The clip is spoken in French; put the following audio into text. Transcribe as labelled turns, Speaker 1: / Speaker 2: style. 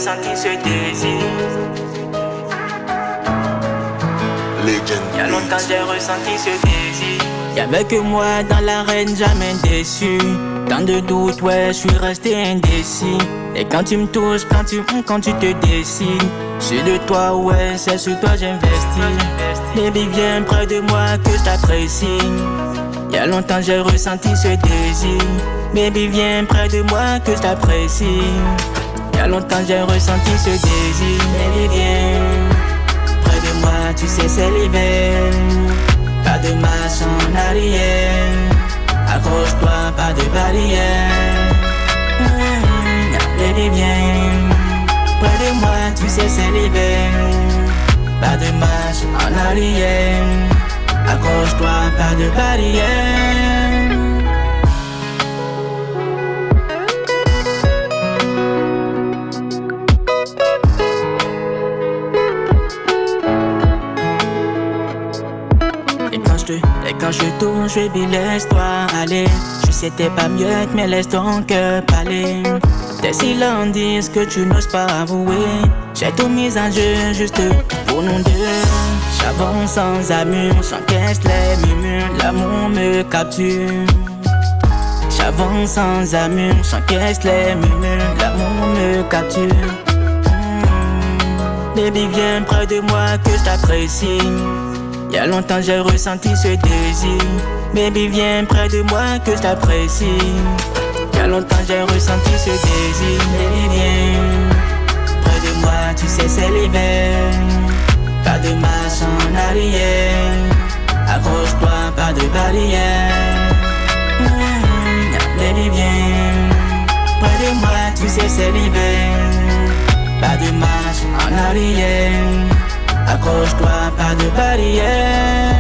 Speaker 1: ressenti ce désir. Y'a longtemps j'ai ressenti ce désir. Y'avait que moi dans l'arène, jamais déçu. Tant de doutes, ouais, je suis resté indécis. Et quand tu me touches, quand tu te décides, c'est de toi, ouais, c'est sur toi j'investis. Baby, viens près de moi que je t'apprécie. Y'a longtemps j'ai ressenti ce désir. Baby, viens près de moi que je t'apprécie. Y'a longtemps j'ai ressenti ce désir. Baby, viens près de moi, tu sais c'est l'hiver. Pas de marche en arrière. Accroche-toi, pas de barrière. Baby, viens près de moi, tu sais c'est l'hiver. Pas de marche en arrière. Accroche-toi, pas de barrière. Et quand je touche, baby, laisse-toi aller. Je sais t'es pas mieux, mais laisse ton cœur parler. Tes silences disent que tu n'oses pas avouer. J'ai tout mis en jeu juste pour nous deux. J'avance sans amour, j'encaisse les murmures. L'amour me capture. J'avance sans amour, j'encaisse les murmures. L'amour me capture. Baby, viens près de moi que je t'apprécie. Y'a longtemps j'ai ressenti ce désir. Baby, viens près de moi que je t'apprécie. Y'a longtemps j'ai ressenti ce désir. Baby, viens près de moi, tu sais c'est l'hiver. Pas de marche en arrière. Accroche-toi, pas de barrière. Baby, viens près de moi, tu sais c'est l'hiver. Pas de marche en arrière. Accroche-toi, pas de barrière.